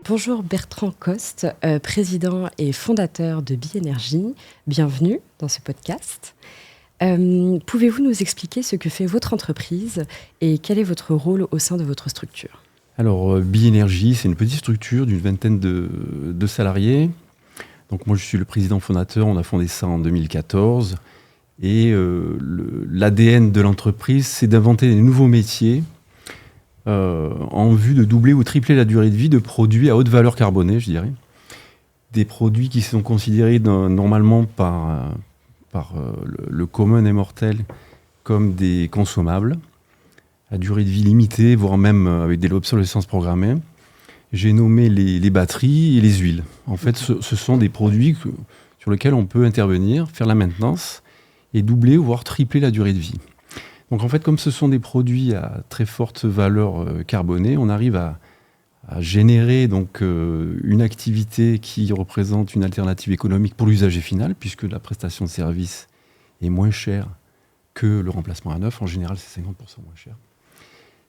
Bonjour Bertrand Coste, président et fondateur de Bi-Énergie. Bienvenue dans ce podcast. Pouvez-vous nous expliquer ce que fait votre entreprise et quel est votre rôle au sein de votre structure ? Alors, Bi-Énergie, c'est une petite structure d'une vingtaine de salariés. Donc moi, je suis le président fondateur. On a fondé ça en 2014. Et l'ADN de l'entreprise, c'est d'inventer des nouveaux métiers en vue de doubler ou tripler la durée de vie de produits à haute valeur carbonée, je dirais. Des produits qui sont considérés normalement par le commun des mortels comme des consommables, à durée de vie limitée, voire même avec de l'obsolescence programmée. J'ai nommé les batteries et les huiles. En fait, ce sont des produits sur lesquels on peut intervenir, faire la maintenance et doubler, voire tripler la durée de vie. Donc en fait, comme ce sont des produits à très forte valeur carbonée, on arrive à générer donc, une activité qui représente une alternative économique pour l'usager final, puisque la prestation de service est moins chère que le remplacement à neuf. En général, c'est 50% moins cher.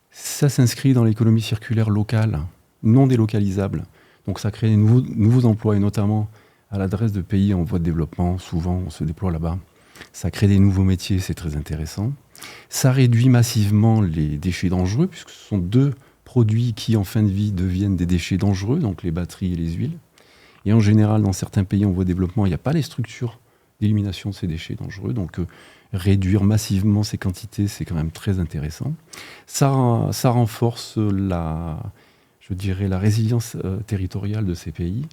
Ça s'inscrit dans l'économie circulaire locale, non délocalisable. Donc ça crée des nouveaux emplois, et notamment à l'adresse de pays en voie de développement. Souvent, on se déploie là-bas. Ça crée des nouveaux métiers, c'est très intéressant. Ça réduit massivement les déchets dangereux, puisque ce sont deux produits qui, en fin de vie, deviennent des déchets dangereux, donc les batteries et les huiles. Et en général, dans certains pays en voie de développement, il n'y a pas les structures d'élimination de ces déchets dangereux. Donc, réduire massivement ces quantités, c'est quand même très intéressant. Ça renforce la résilience territoriale de ces pays,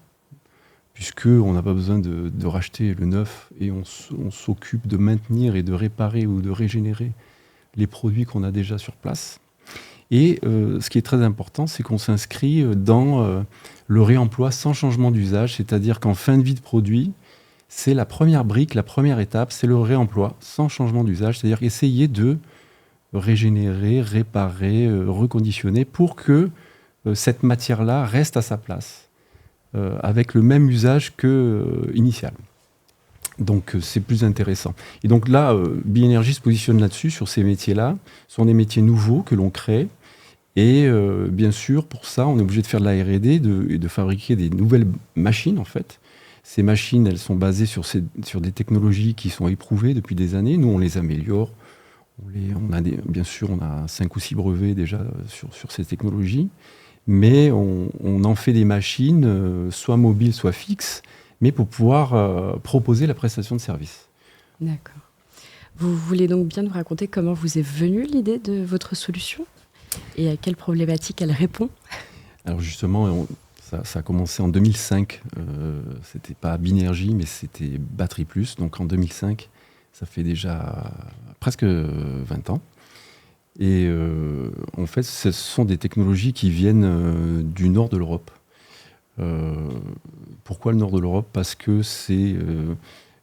puisqu'on n'a pas besoin de racheter le neuf et on s'occupe de maintenir et de réparer ou de régénérer les produits qu'on a déjà sur place. Et ce qui est très important, c'est qu'on s'inscrit dans le réemploi sans changement d'usage, c'est-à-dire qu'en fin de vie de produit, c'est la première brique, la première étape, c'est le réemploi sans changement d'usage, c'est-à-dire essayer de régénérer, réparer, reconditionner pour que cette matière-là reste à sa place. Avec le même usage qu'initial. Donc c'est plus intéressant. Et donc là, Bi-Énergie se positionne là-dessus, sur ces métiers-là. Ce sont des métiers nouveaux que l'on crée. Et bien sûr, pour ça, on est obligé de faire de la R&D et de fabriquer des nouvelles machines, en fait. Ces machines, elles sont basées sur des technologies qui sont éprouvées depuis des années. Nous, on les améliore. Bien sûr, on a 5 ou 6 brevets déjà sur ces technologies. Mais on en fait des machines, soit mobiles, soit fixes, mais pour pouvoir proposer la prestation de service. D'accord. Vous voulez donc bien nous raconter comment vous est venue l'idée de votre solution et à quelle problématique elle répond ? Alors justement, ça a commencé en 2005. C'était pas Bi-Énergie, mais c'était Batterie Plus. Donc en 2005, ça fait déjà presque 20 ans. Et en fait, ce sont des technologies qui viennent du nord de l'Europe. Pourquoi le nord de l'Europe ? Parce que c'est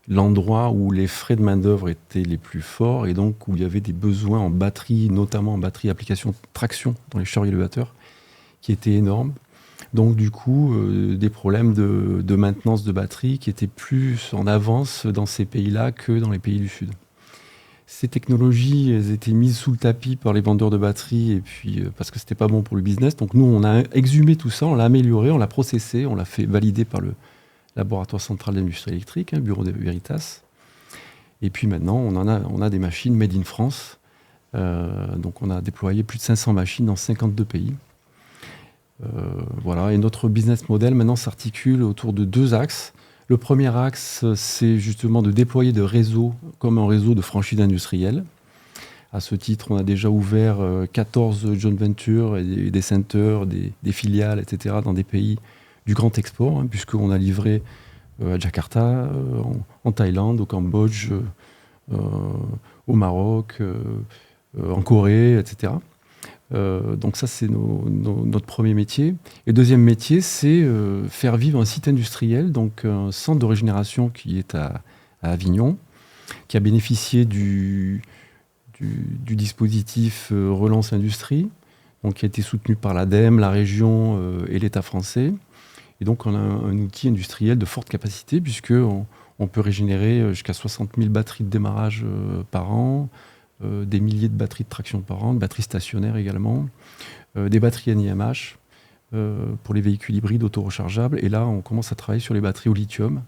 l'endroit où les frais de main-d'œuvre étaient les plus forts et donc où il y avait des besoins en batterie, notamment en batterie application traction dans les chariots élévateurs, qui étaient énormes. Donc du coup, des problèmes de maintenance de batterie qui étaient plus en avance dans ces pays-là que dans les pays du Sud. Ces technologies, elles étaient mises sous le tapis par les vendeurs de batteries et puis parce que c'était pas bon pour le business. Donc nous, on a exhumé tout ça, on l'a amélioré, on l'a processé, on l'a fait valider par le laboratoire central d'industrie électrique, bureau de Veritas. Et puis maintenant, on a des machines made in France. Donc on a déployé plus de 500 machines dans 52 pays. Voilà. Et notre business model maintenant s'articule autour de 2 axes. Le premier axe, c'est justement de déployer des réseaux comme un réseau de franchise industrielle. À ce titre, on a déjà ouvert 14 joint ventures et des centers, des filiales, etc. dans des pays du grand export, puisqu'on a livré à Jakarta, en Thaïlande, au Cambodge, au Maroc, en Corée, etc. Donc ça, c'est notre premier métier. Et le deuxième métier, c'est faire vivre un site industriel, donc un centre de régénération qui est à Avignon, qui a bénéficié du dispositif Relance Industrie, donc qui a été soutenu par l'ADEME, la région et l'État français. Et donc on a un outil industriel de forte capacité, puisqu'on peut régénérer jusqu'à 60 000 batteries de démarrage par an, des milliers de batteries de traction par an, de batteries stationnaires également, des batteries NIMH, pour les véhicules hybrides auto-rechargeables. Et là, on commence à travailler sur les batteries au lithium.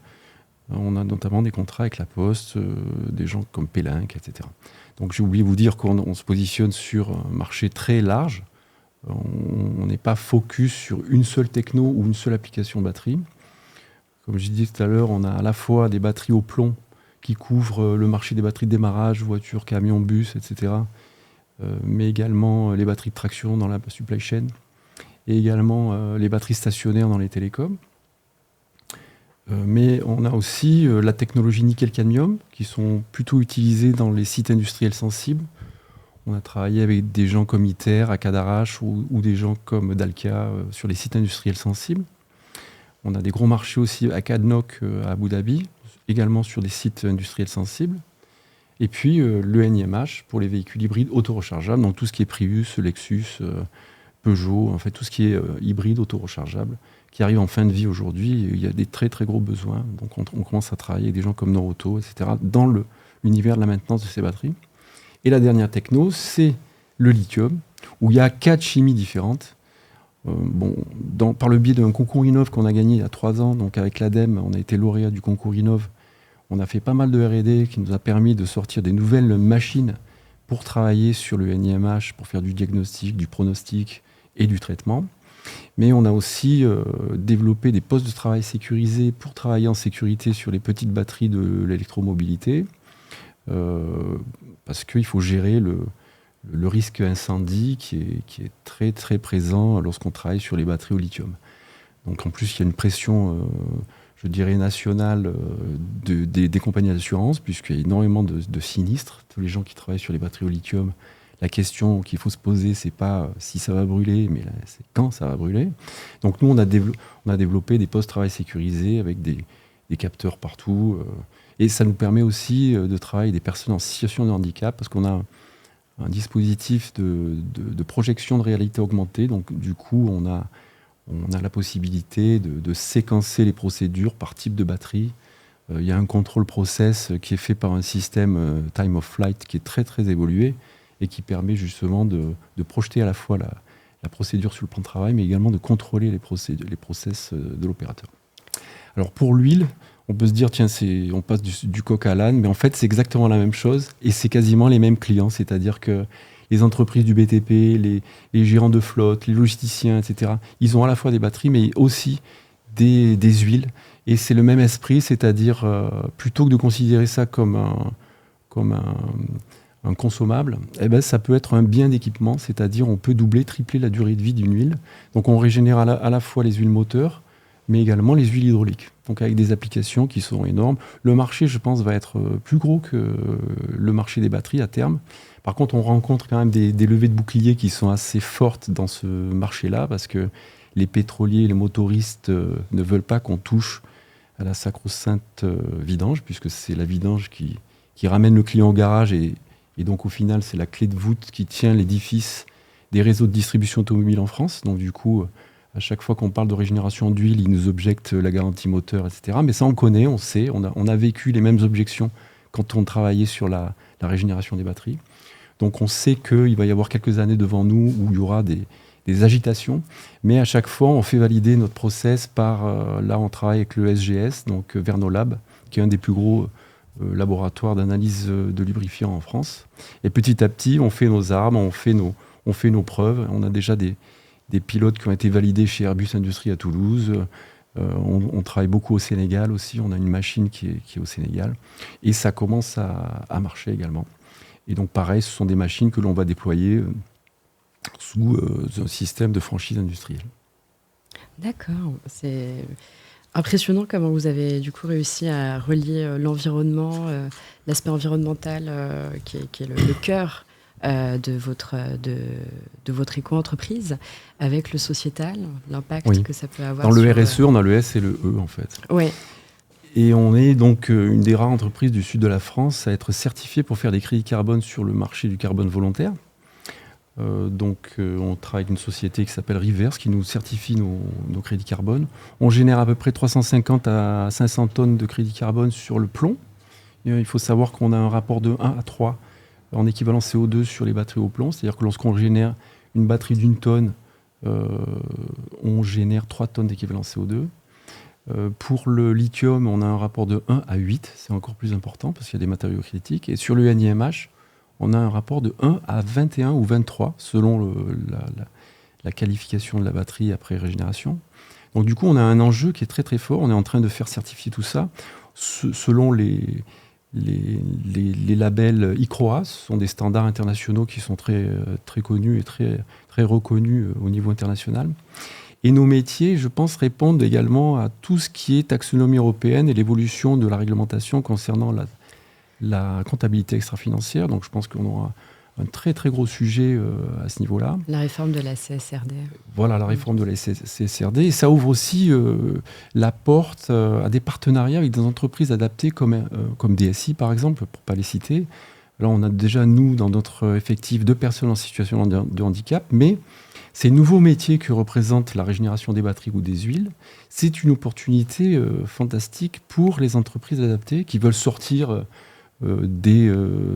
On a notamment des contrats avec La Poste, des gens comme Pélinck, etc. Donc j'ai oublié de vous dire qu'on se positionne sur un marché très large. On n'est pas focus sur une seule techno ou une seule application batterie. Comme je disais tout à l'heure, on a à la fois des batteries au plomb qui couvrent le marché des batteries de démarrage, voitures, camions, bus, etc. Mais également les batteries de traction dans la supply chain et également les batteries stationnaires dans les télécoms. Mais on a aussi la technologie nickel-cadmium qui sont plutôt utilisées dans les sites industriels sensibles. On a travaillé avec des gens comme ITER à Cadarache ou des gens comme Dalkia sur les sites industriels sensibles. On a des gros marchés aussi à Cadnoc à Abu Dhabi, également sur des sites industriels sensibles. Et puis le NIMH pour les véhicules hybrides auto-rechargeables, donc tout ce qui est Prius, Lexus, Peugeot, en fait tout ce qui est hybride auto-rechargeable, qui arrive en fin de vie aujourd'hui. Il y a des très très gros besoins. Donc on commence à travailler avec des gens comme Noroto, etc., dans l'univers de la maintenance de ces batteries. Et la dernière techno, c'est le lithium, où il y a 4 chimies différentes. Par le biais d'un concours Innov qu'on a gagné il y a 3 ans, donc avec l'ADEME, on a été lauréat du concours Innov. On a fait pas mal de R&D qui nous a permis de sortir des nouvelles machines pour travailler sur le NIMH, pour faire du diagnostic, du pronostic et du traitement. Mais on a aussi développé des postes de travail sécurisés pour travailler en sécurité sur les petites batteries de l'électromobilité. Parce qu'il faut gérer le risque incendie qui est très très présent lorsqu'on travaille sur les batteries au lithium. Donc en plus il y a une pression, je dirais nationale des compagnies d'assurance, puisqu'il y a énormément de sinistres. Tous les gens qui travaillent sur les batteries au lithium, la question qu'il faut se poser, c'est pas si ça va brûler, mais là, c'est quand ça va brûler. Donc nous on a développé des postes de travail sécurisés avec des capteurs partout. Et ça nous permet aussi de travailler des personnes en situation de handicap, parce qu'on a un dispositif de projection de réalité augmentée. Donc du coup, on a la possibilité de séquencer les procédures par type de batterie. Il y a un contrôle process qui est fait par un système time of flight qui est très très évolué et qui permet justement de projeter à la fois la procédure sur le plan de travail, mais également de contrôler les process de l'opérateur. Alors pour l'huile, on peut se dire, tiens, on passe du coq à l'âne, mais en fait, c'est exactement la même chose et c'est quasiment les mêmes clients. C'est-à-dire que les entreprises du BTP, les gérants de flotte, les logisticiens, etc., ils ont à la fois des batteries, mais aussi des huiles. Et c'est le même esprit, c'est-à-dire, plutôt que de considérer ça comme un consommable, eh ben, ça peut être un bien d'équipement, c'est-à-dire on peut doubler, tripler la durée de vie d'une huile. Donc on régénère à la fois les huiles moteurs, mais également les huiles hydrauliques, donc avec des applications qui sont énormes. Le marché, je pense, va être plus gros que le marché des batteries à terme. Par contre, on rencontre quand même des levées de boucliers qui sont assez fortes dans ce marché-là, parce que les pétroliers, les motoristes ne veulent pas qu'on touche à la sacro-sainte vidange, puisque c'est la vidange qui ramène le client au garage, et donc au final, c'est la clé de voûte qui tient l'édifice des réseaux de distribution automobile en France. Donc du coup, à chaque fois qu'on parle de régénération d'huile, ils nous objectent la garantie moteur, etc. Mais ça, on connaît, on sait, on a vécu les mêmes objections quand on travaillait sur la régénération des batteries. Donc on sait qu'il va y avoir quelques années devant nous où il y aura des agitations. Mais à chaque fois, on fait valider notre process par... là, on travaille avec le SGS, donc Vernolab, qui est un des plus gros laboratoires d'analyse de lubrifiants en France. Et petit à petit, on fait nos armes, on fait nos preuves. On a déjà des pilotes qui ont été validés chez Airbus Industrie à Toulouse. On travaille beaucoup au Sénégal aussi. On a une machine qui est au Sénégal. Et ça commence à marcher également. Et donc pareil, ce sont des machines que l'on va déployer sous un système de franchise industrielle. D'accord. C'est impressionnant comment vous avez du coup réussi à relier l'environnement, l'aspect environnemental qui est le cœur de votre éco-entreprise avec le sociétal, l'impact que ça peut avoir. Dans le RSE, on a le S et le E en fait. Oui. Et on est donc une des rares entreprises du sud de la France à être certifiée pour faire des crédits carbone sur le marché du carbone volontaire. On travaille avec une société qui s'appelle Reverse qui nous certifie nos crédits carbone. On génère à peu près 350 à 500 tonnes de crédits carbone sur le plomb. Et il faut savoir qu'on a un rapport de 1 à 3 en équivalent CO2 sur les batteries au plomb. C'est-à-dire que lorsqu'on génère une batterie d'1 tonne on génère 3 tonnes d'équivalent CO2. Pour le lithium, on a un rapport de 1 à 8, c'est encore plus important parce qu'il y a des matériaux critiques. Et sur le NiMH, on a un rapport de 1 à 21 ou 23 selon la qualification de la batterie après régénération. Donc du coup, on a un enjeu qui est très très fort. On est en train de faire certifier tout ça selon les labels ICROA. Ce sont des standards internationaux qui sont très, très connus et très, très reconnus au niveau international. Et nos métiers, je pense, répondent également à tout ce qui est taxonomie européenne et l'évolution de la réglementation concernant la comptabilité extra-financière. Donc je pense qu'on aura un très très gros sujet à ce niveau-là. La réforme de la CSRD. Voilà, la réforme de la CSRD. Et ça ouvre aussi la porte à des partenariats avec des entreprises adaptées comme DSI, par exemple, pour ne pas les citer. Là, on a déjà, nous, dans notre effectif, 2 personnes en situation de handicap, mais ces nouveaux métiers que représente la régénération des batteries ou des huiles, c'est une opportunité fantastique pour les entreprises adaptées qui veulent sortir des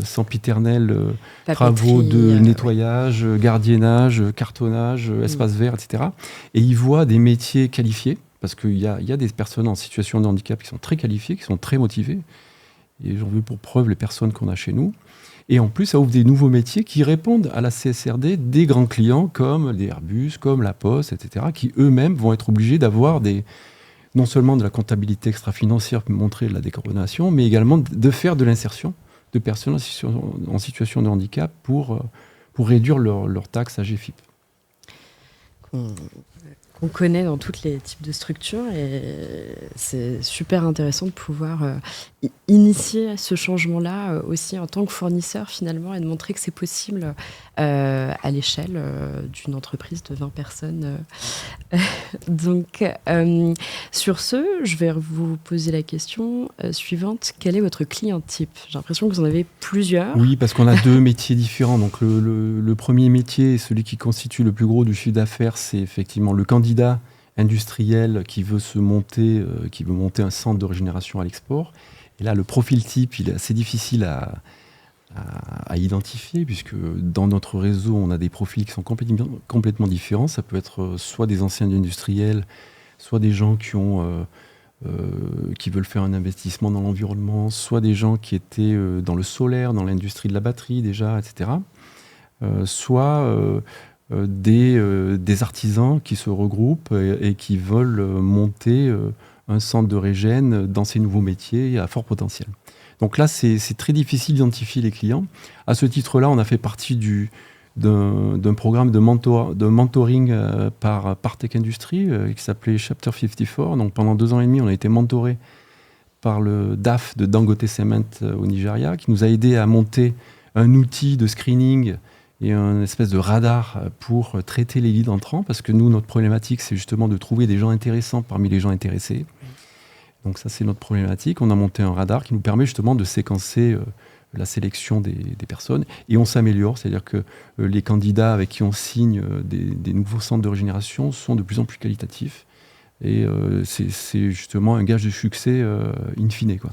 sempiternels travaux de nettoyage, gardiennage, cartonnage, espace vert, etc. Et ils voient des métiers qualifiés, parce qu'il y a des personnes en situation de handicap qui sont très qualifiées, qui sont très motivées. Et j'en veux pour preuve les personnes qu'on a chez nous. Et en plus, ça ouvre des nouveaux métiers qui répondent à la CSRD des grands clients comme les Airbus, comme la Poste, etc., qui eux-mêmes vont être obligés d'avoir non seulement de la comptabilité extra-financière pour montrer la décarbonation, mais également de faire de l'insertion de personnes en situation de handicap pour réduire leur taxe AGFIP. On connaît dans tous les types de structures et c'est super intéressant de pouvoir initier ce changement-là aussi en tant que fournisseur finalement et de montrer que c'est possible à l'échelle d'une entreprise de 20 personnes. Donc, sur ce, je vais vous poser la question suivante. Quel est votre client type ? J'ai l'impression que vous en avez plusieurs. Oui, parce qu'on a 2 métiers différents. Donc, le premier métier, celui qui constitue le plus gros du chiffre d'affaires, c'est effectivement le candidat industriel qui veut monter un centre de régénération à l'export. Et là, le profil type, il est assez difficile à identifier, puisque dans notre réseau, on a des profils qui sont complètement différents. Ça peut être soit des anciens industriels, soit des gens qui veulent faire un investissement dans l'environnement, soit des gens qui étaient dans le solaire, dans l'industrie de la batterie déjà, etc. Soit des artisans qui se regroupent et qui veulent monter un centre de régène dans ces nouveaux métiers à fort potentiel. Donc là, c'est très difficile d'identifier les clients. À ce titre-là, on a fait partie d'un programme de mentoring par Tech Industry qui s'appelait Chapter 54. Donc pendant 2 ans et demi, on a été mentoré par le DAF de Dangote Cement au Nigeria, qui nous a aidé à monter un outil de screening et un espèce de radar pour traiter les leads entrants, parce que nous, notre problématique, c'est justement de trouver des gens intéressants parmi les gens intéressés. Donc ça, c'est notre problématique. On a monté un radar qui nous permet justement de séquencer la sélection des personnes, et on s'améliore, c'est-à-dire que les candidats avec qui on signe des nouveaux centres de régénération sont de plus en plus qualitatifs. Et c'est justement un gage de succès in fine, quoi.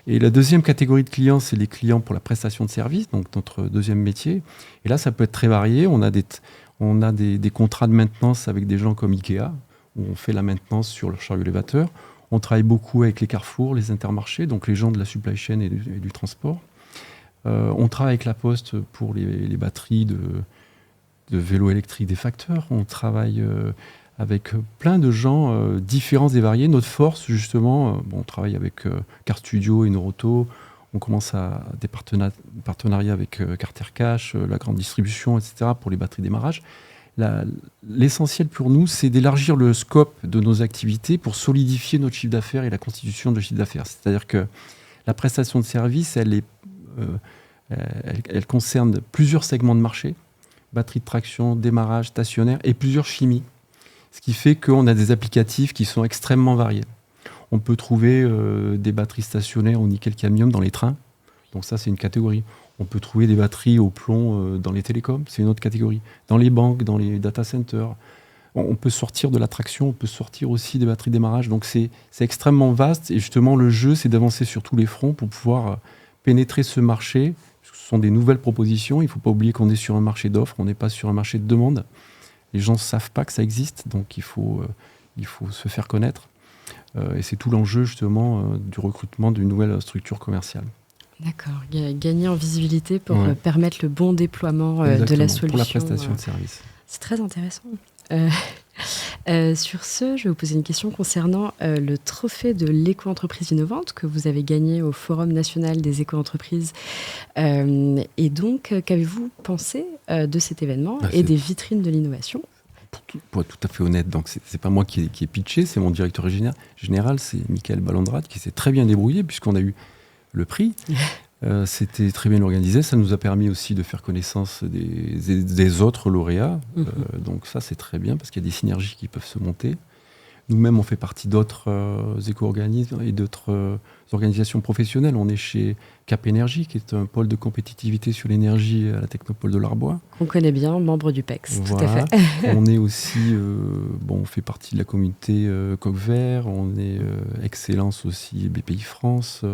Et la deuxième catégorie de clients, c'est les clients pour la prestation de services, donc notre deuxième métier. Et là, ça peut être très varié. On a des contrats de maintenance avec des gens comme Ikea, où on fait la maintenance sur leur chariot élévateur. On travaille beaucoup avec les Carrefour, les Intermarchés, donc les gens de la supply chain et du transport. On travaille avec la Poste pour les batteries de vélos électriques des facteurs. On travaille avec plein de gens différents et variés. Notre force, justement, on travaille avec Car Studio et Noroto. On commence à des partenariats avec Carter Cash, la grande distribution, etc., pour les batteries démarrage. L'essentiel pour nous, c'est d'élargir le scope de nos activités pour solidifier notre chiffre d'affaires et la constitution de chiffre d'affaires. C'est-à-dire que la prestation de service, elle concerne plusieurs segments de marché, batterie de traction, démarrage, stationnaire, et plusieurs chimies. Ce qui fait qu'on a des applicatifs qui sont extrêmement variés. On peut trouver des batteries stationnaires au nickel-cadmium dans les trains. Donc ça, c'est une catégorie. On peut trouver des batteries au plomb dans les télécoms. C'est une autre catégorie. Dans les banques, dans les data centers. On peut sortir de la traction. On peut sortir aussi des batteries de démarrage. Donc c'est extrêmement vaste. Et justement, le jeu, c'est d'avancer sur tous les fronts pour pouvoir pénétrer ce marché. Ce sont des nouvelles propositions. Il ne faut pas oublier qu'on est sur un marché d'offres. On n'est pas sur un marché de demande. Les gens ne savent pas que ça existe, donc il faut se faire connaître. Et c'est tout l'enjeu justement du recrutement d'une nouvelle structure commerciale. D'accord, gagner en visibilité pour permettre le bon déploiement de la solution. Pour la prestation de service. C'est très intéressant. Sur ce, je vais vous poser une question concernant le trophée de l'éco-entreprise innovante que vous avez gagné au Forum national des éco-entreprises. Et donc, qu'avez-vous pensé de cet événement et des vitrines de l'innovation ? Pour être tout à fait honnête, donc c'est pas moi qui ai pitché, c'est mon directeur général, c'est Michael Ballandrade, qui s'est très bien débrouillé puisqu'on a eu le prix. C'était très bien organisé, ça nous a permis aussi de faire connaissance des autres lauréats. Donc ça, c'est très bien parce qu'il y a des synergies qui peuvent se monter. Nous-mêmes, on fait partie d'autres éco-organismes et d'autres organisations professionnelles. On est chez Cap Énergie, qui est un pôle de compétitivité sur l'énergie à la Technopole de l'Arbois. On connaît bien, membre du PEX, voilà. Tout à fait. On est aussi, on fait partie de la communauté Coq Vert, on est Excellence aussi, BPI France.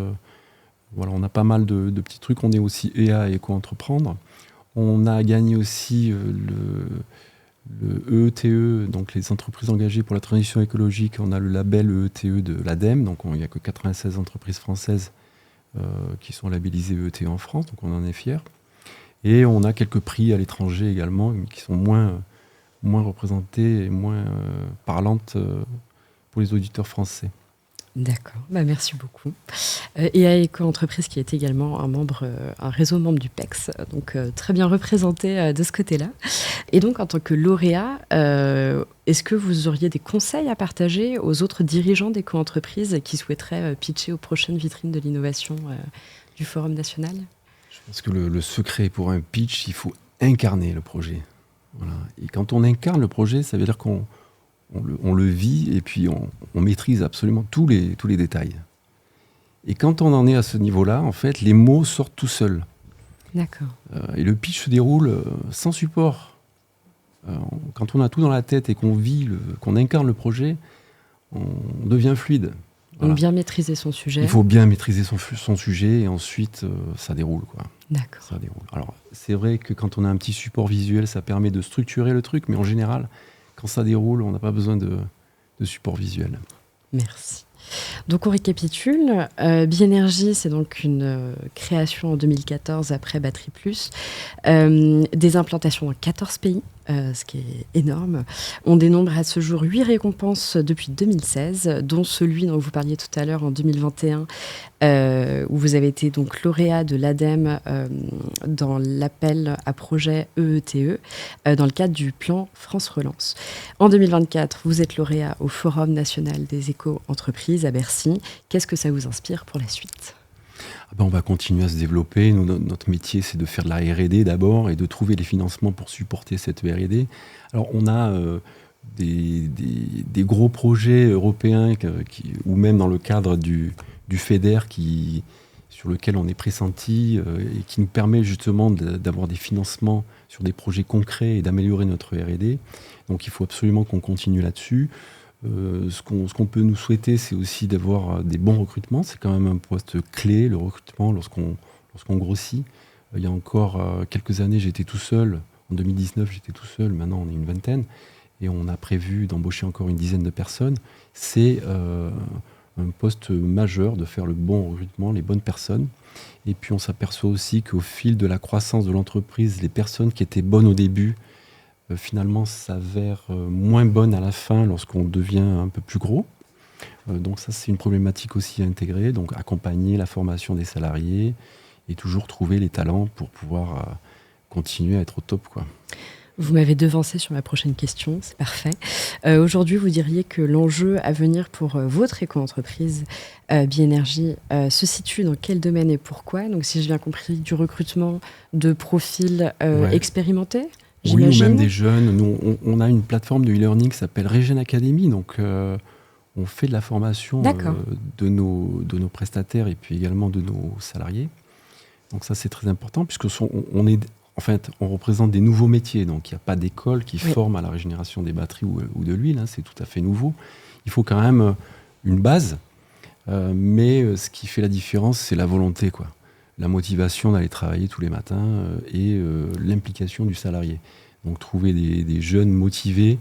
Voilà, on a pas mal de petits trucs. On est aussi EA Éco-Entreprendre. On a gagné aussi le EETE, donc les entreprises engagées pour la transition écologique. On a le label EETE de l'ADEME, donc il n'y a que 96 entreprises françaises qui sont labellisées EETE en France, donc on en est fiers. Et on a quelques prix à l'étranger également, qui sont moins représentées et moins parlantes pour les auditeurs français. D'accord, merci beaucoup. Et à Éco-Entreprise qui est également un réseau membre du PEX, donc très bien représenté de ce côté-là. Et donc en tant que lauréat, est-ce que vous auriez des conseils à partager aux autres dirigeants d'Éco-Entreprise qui souhaiteraient pitcher aux prochaines vitrines de l'innovation du Forum national ? Je pense que le secret pour un pitch, il faut incarner le projet. Voilà. Et quand on incarne le projet, ça veut dire qu'on le vit et puis on maîtrise absolument tous les détails. Et quand on en est à ce niveau-là, en fait, les mots sortent tout seuls. D'accord. Et le pitch se déroule sans support. Quand on a tout dans la tête et qu'on vit, qu'on incarne le projet, on devient fluide. Voilà. Donc bien maîtriser son sujet. Il faut bien maîtriser son sujet et ensuite ça déroule, quoi. D'accord. Ça déroule. Alors c'est vrai que quand on a un petit support visuel, ça permet de structurer le truc, mais en général, quand ça déroule, on n'a pas besoin de support visuel. Merci. Donc on récapitule. Bienergie, c'est donc une création en 2014 après Batterie Plus. Des implantations dans 14 pays, ce qui est énorme. On dénombre à ce jour 8 récompenses depuis 2016, dont celui dont vous parliez tout à l'heure en 2021, où vous avez été donc lauréat de l'ADEME dans l'appel à projet EETE, dans le cadre du plan France Relance. En 2024, vous êtes lauréat au Forum national des éco-entreprises à Bercy. Qu'est-ce que ça vous inspire pour la suite ? On va continuer à se développer. Nous, notre métier, c'est de faire de la R&D d'abord et de trouver les financements pour supporter cette R&D. Alors, on a des gros projets européens ou même dans le cadre du FEDER sur lequel on est pressenti et qui nous permet justement d'avoir des financements sur des projets concrets et d'améliorer notre R&D. Donc, il faut absolument qu'on continue là-dessus. Ce qu'on peut nous souhaiter, c'est aussi d'avoir des bons recrutements. C'est quand même un poste clé, le recrutement, lorsqu'on grossit. Il y a encore quelques années, j'étais tout seul. En 2019, j'étais tout seul. Maintenant, on est une vingtaine. Et on a prévu d'embaucher encore une dizaine de personnes. C'est un poste majeur de faire le bon recrutement, les bonnes personnes. Et puis, on s'aperçoit aussi qu'au fil de la croissance de l'entreprise, les personnes qui étaient bonnes au début, finalement s'avère moins bonne à la fin lorsqu'on devient un peu plus gros. Donc ça, c'est une problématique aussi à intégrer. Donc accompagner la formation des salariés et toujours trouver les talents pour pouvoir continuer à être au top, quoi. Vous m'avez devancé sur ma prochaine question, c'est parfait. Aujourd'hui, vous diriez que l'enjeu à venir pour votre éco-entreprise Bienergie se situe dans quel domaine et pourquoi ? Donc si j'ai bien compris, du recrutement de profils expérimentés ? Oui, ou même des jeunes. Nous, on a une plateforme de e-learning qui s'appelle Regen Academy. Donc, on fait de la formation de nos prestataires et puis également de nos salariés. Donc, ça, c'est très important puisque on représente des nouveaux métiers. Donc, il n'y a pas d'école qui forme à la régénération des batteries ou de l'huile. C'est tout à fait nouveau. Il faut quand même une base. Mais ce qui fait la différence, c'est la volonté, quoi. La motivation d'aller travailler tous les matins et l'implication du salarié. Donc trouver des jeunes motivés,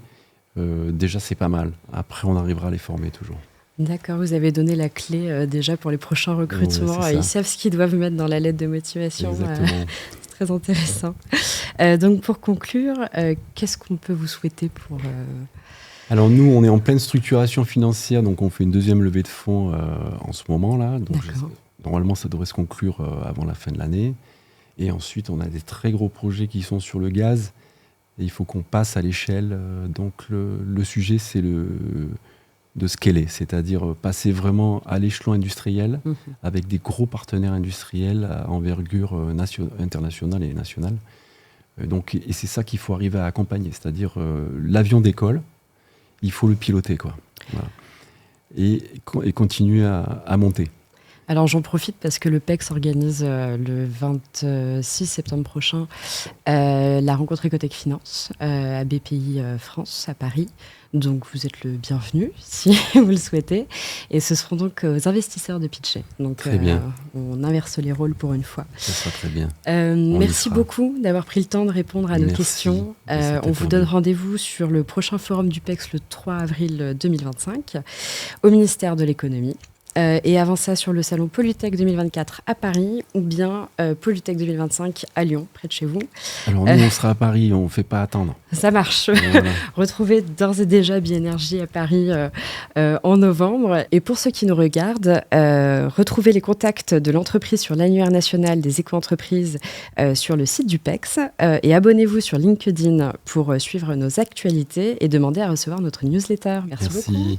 déjà c'est pas mal. Après, on arrivera à les former toujours. D'accord, vous avez donné la clé déjà pour les prochains recrutements. Ouais, Ils savent ce qu'ils doivent mettre dans la lettre de motivation. Exactement. C'est très intéressant. Donc pour conclure, qu'est-ce qu'on peut vous souhaiter pour... Alors nous, on est en pleine structuration financière, donc on fait une deuxième levée de fonds en ce moment là. Donc normalement, ça devrait se conclure avant la fin de l'année. Et ensuite, on a des très gros projets qui sont sur le gaz. Et il faut qu'on passe à l'échelle. Donc le sujet, c'est de scaler, c'est-à-dire passer vraiment à l'échelon industriel avec des gros partenaires industriels à envergure internationale et nationale. Et c'est ça qu'il faut arriver à accompagner, c'est-à-dire l'avion décolle, il faut le piloter, quoi. Voilà. Et continuer à monter. Alors j'en profite parce que le PEX organise le 26 septembre prochain la rencontre Ecotech Finance à BPI France à Paris. Donc vous êtes le bienvenu si vous le souhaitez. Et ce seront donc aux investisseurs de pitcher. Donc très bien. On inverse les rôles pour une fois. Ça sera très bien. Merci beaucoup d'avoir pris le temps de répondre à nos questions. On vous donne rendez-vous sur le prochain forum du PEX le 3 avril 2025 au ministère de l'économie. Et avant ça, sur le salon Polytech 2024 à Paris ou bien Polytech 2025 à Lyon, près de chez vous. Alors nous, on sera à Paris, on ne fait pas attendre. Ça marche. Voilà. Retrouvez d'ores et déjà Bi-Énergie à Paris en novembre. Et pour ceux qui nous regardent, retrouvez les contacts de l'entreprise sur l'annuaire national des éco-entreprises sur le site du PEX. Et abonnez-vous sur LinkedIn pour suivre nos actualités et demander à recevoir notre newsletter. Merci beaucoup.